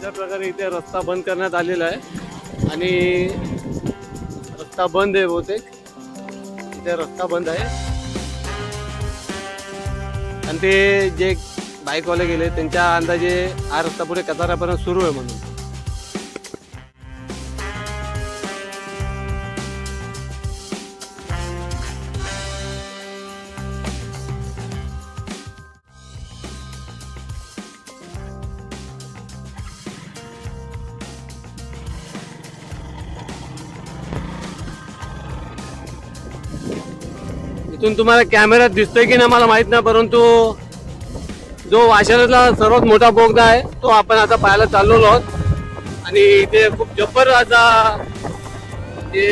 अशा प्रकारे इथे रस्ता बंद करण्यात आलेला आहे आणि रस्ता बंद आहे बहुतेक. इथे रस्ता बंद आहे आणि ते जे बाईकवाले गेले त्यांच्या अंदाजे हा रस्ता पुढे कतारापर्यंत सुरू आहे म्हणून. इथून तुम्हाला कॅमेऱ्यात दिसतोय की नाही मला माहित नाही, परंतु जो वाशिरातला सर्वात मोठा बोगदा आहे तो आपण आता पाहायला चाललो आहोत. आणि इथे खूप जब्बर असा जे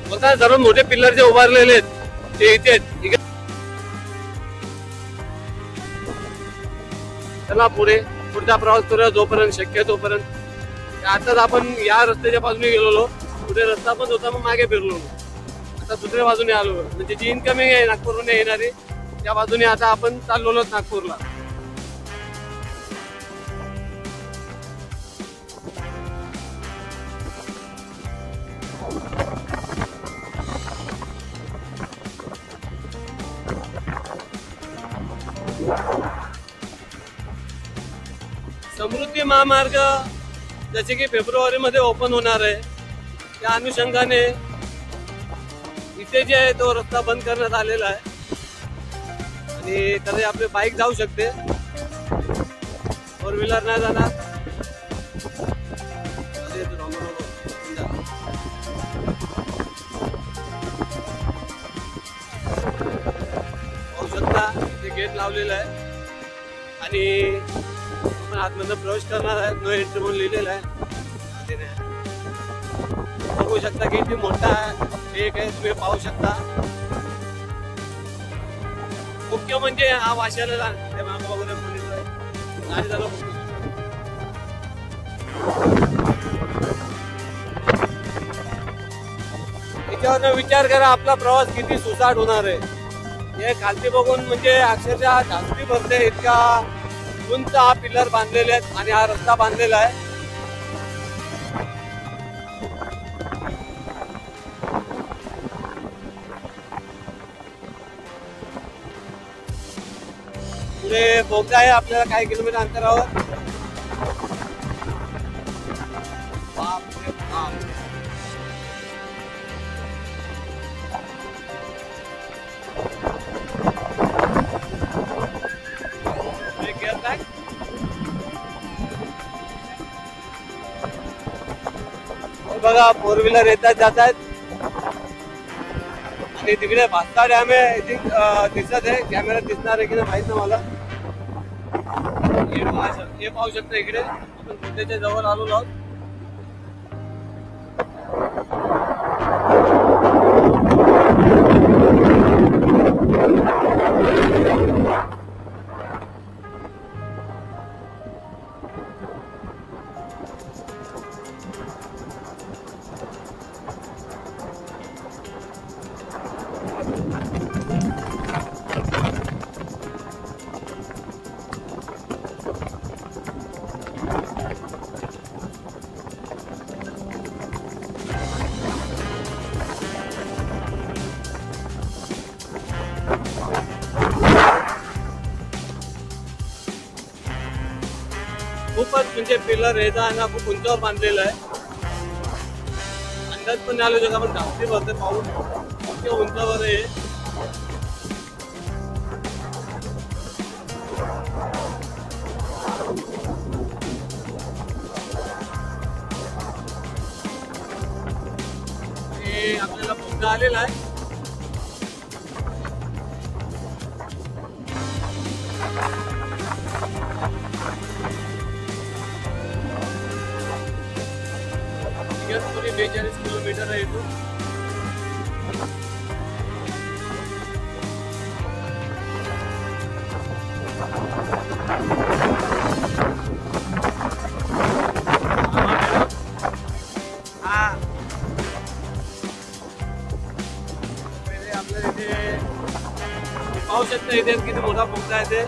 बोलतात सर्वात मोठे पिल्लर जे उभारलेले आहेत ते इथे. चला पुढचा प्रवास करूया जोपर्यंत शक्य आहे तोपर्यंत. आताच आपण या रस्त्याच्या बाजूने गेलेलो, पुढे रस्ता पण होता मग मागे फिरलो. आता दुसऱ्या बाजूने आलो, म्हणजे जी इनकमिंग आहे नागपूरहून येणारी त्या बाजूने आता आपण चाललो नागपूरला. समृद्धी महामार्ग जसे की फेब्रुवारी मध्ये ओपन होणार आहे, त्या अनुषंगाने इथे जे आहे तो रस्ता बंद करण्यात आलेला आहे आणि तरी आपली बाईक जाऊ शकते, फोर व्हीलर नाही जाणार. पाहू शकता इथे गेट लावलेला आहे आणि आपण आतमध्ये प्रवेश करणार आहे. नो एंट्री म्हणून लिहिलेलं आहे. बघू शकता की किती मोठा एक आहे, तुम्ही पाहू शकता. मुख्य म्हणजे हा वाशिराला याच्यावर विचार करा आपला प्रवास किती सुसाट होणार आहे. हे खालती बघून म्हणजे अक्षरशः धास्ती भरते, इतका उंच हा पिलर बांधलेले आहेत आणि हा रस्ता बांधलेला आहे. पुढे बोगदा आहे आपल्याला काही किलोमीटर अंतरावर. बघा फोर व्हीलर येतात जात आहेत आणि तिकडे भास्ता डॅम आहे दिसत आहे. कॅमेरा दिसणार आहे की नाही माहित नाही मला. हे पाहू शकता इकडे आपण बुद्धाच्या जवळ आलो आहोत. खूपच म्हणजे पिलर हे ना खूप उंचावर बांधलेलं आहे. अंदाज पण आलो जग आपण धास्ती भरते पाहून इतक्या उंचावर आहे. आपल्याला बोगदा आलेला आहे. पूरी 42 किलोमीटर आहे इथून. आपल्या इथे पाहू शकता इथे किती मोठा बोगदा आहे ते.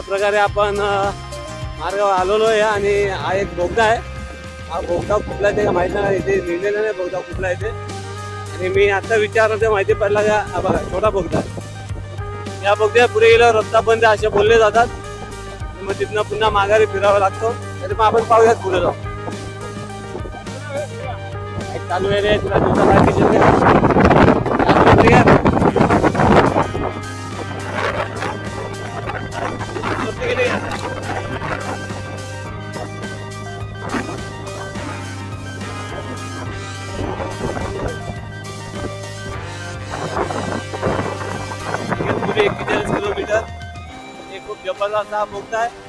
प्रकारे आपण मार्गावर आलेलो आहे आणि हा एक बोगदा आहे. हा बोगदा कुठला आहे ते माहिती नाही, इथे लिहिलेलं नाही बोगदा कुठला आहे ते. आणि मी आता विचारलं ते माहिती पडला का हा बघा छोटा बोगदा आहे. या बोगद्या पुढे गेल्यावर रस्ता बंद आहे असे बोलले जातात. मग तिथनं पुन्हा माघारी फिरावा लागतो. तरी मग आपण पाहूयात पुढे जाऊ. चालू आहे रे तुला पुढे 41 किलोमीटर. हे खूप जबरदस्त हा बोगदा आहे.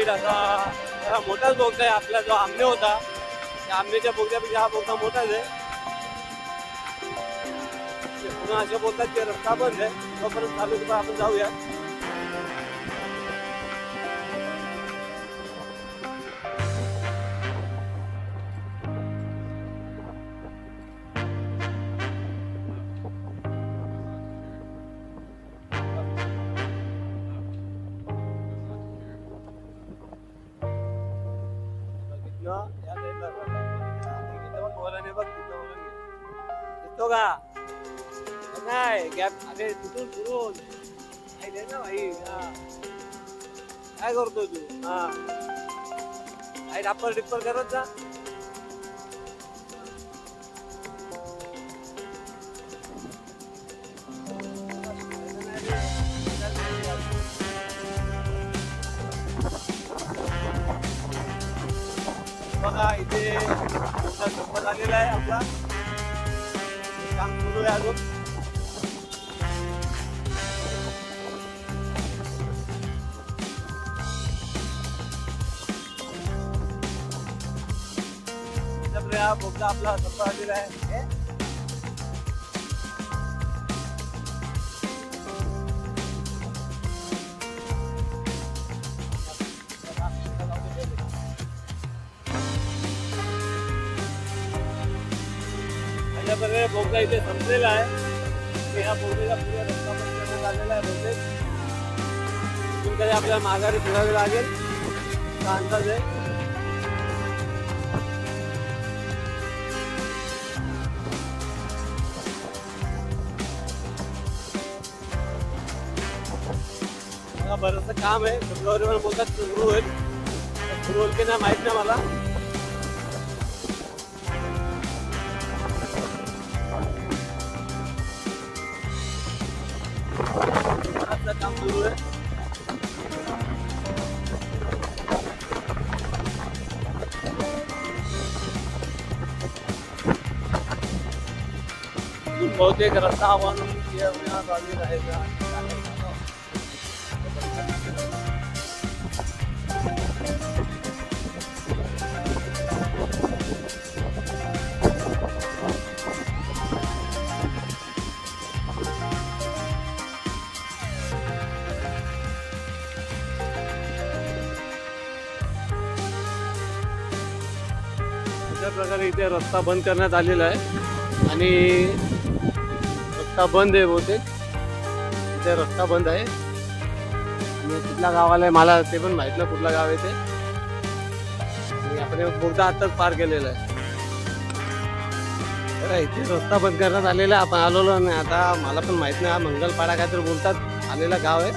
जरा मोठाच बोगदा आहे. आपला जो आमने होता त्या आमनेच्या बोगद्यापेक्षा हा बोगदा मोठाच आहे. पुन्हा अशा बोलतात की रस्ता बंद आहे तोपर्यंत चालू आहे. आपण जाऊया. दिसतो का नाही गॅप? अरे तिथून फिरून ना भाई. काय करतो तू? हा आई डापर डिप्पर करत जा. बघा इथे संपत आलेला आहे. आपला काम सुरू आहे अजून. हा बोगदा आपला संपत आलेला आहे. अशाप्रकारे बोगदा इथे संपलेला आहे. या बोगद्याचा पुढे रस्ता बंद करण्यात आलेला आहे. बहुतेक तिथून कधी आपल्याला माघारी फिरावे लागेल असा अंदाज आहे. बरंचसं काम आहे. फेब्रुवारीवर बोलतात सुरू होईल. सुरू होईल की नाही माहित नाही मला. काम सुरू आहे. बहुतेक रस्ता बनवून आहे. अशा प्रकारे इथे रस्ता बंद करण्यात आलेला आहे आणि रस्ता बंद आहे. बहुतेक इथे रस्ता बंद आहे आणि कुठल्या गावाला आहे मला ते पण माहित नाही कुठला गाव आहे ते. आणि आपण बोगदा आताच पार केलेला आहे. बरं इथे रस्ता बंद करण्यात आलेला आहे. आपण आलेलो नाही. आता मला पण माहित नाही. हा मंगलपाडा काय तर बोलतात आलेला गाव आहे.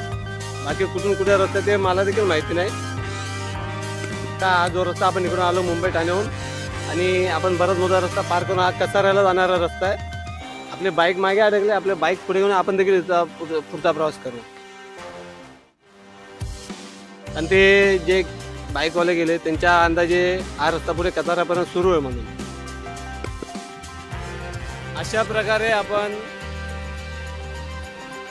बाकी कुठून कुठे रस्ता ते मला देखील माहिती नाही. हा जो रस्ता आपण इकडून आलो मुंबई ठाण्याहून आणि आपण बराच मोठा रस्ता पार करून हा कसाऱ्याला जाणारा रस्ता आहे. आपले बाईक मागे अडकले. आपले बाईक पुढे घेऊन आपण देखील पुढचा प्रवास करू. आणि ते जे बाईकवाले गेले त्यांच्या अंदाजे हा रस्ता पुढे कसाऱ्यापर्यंत सुरू आहे म्हणून. अशा प्रकारे आपण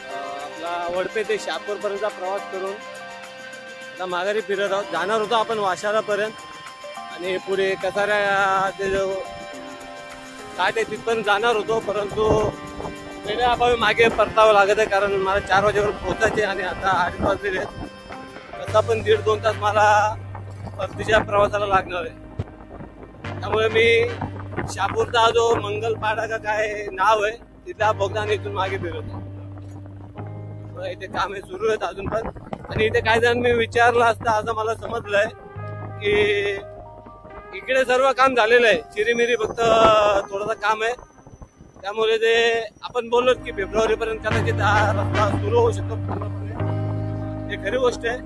आपला वडपे ते शहापूरपर्यंतचा प्रवास करून आता माघारी फिरत आहोत. जाणार होतो आपण वाशारापर्यंत आणि पुढे कसाऱ्या ते जो घाट आहे तिथपर्यंत जाणार होतो. परंतु वेळेअभावी मागे परतावं लागत आहे, कारण मला 4 वाजेवर पोहोचायचे आणि आता 8 वाजलेले आहेत. तसा पण 1.5-2 तास मला परतीच्या प्रवासाला लागणार आहे. त्यामुळे मी शहापूरचा जो मंगलपाडा का काय नाव आहे तिथला बोगदा आणि इथून मागे फिरवतो. इथे कामे सुरू आहेत अजून पण. आणि इथे काही जण मी विचारलं असता असं मला समजलंय की इकडे सर्व काम झालेलं आहे, चिरीमिरी फक्त थोडंसं काम आहे. त्यामुळे ते आपण बोललो की फेब्रुवारी पर्यंत कदाचित हा रस्ता सुरू होऊ शकतो पूर्णपणे. हे खरी गोष्ट आहे.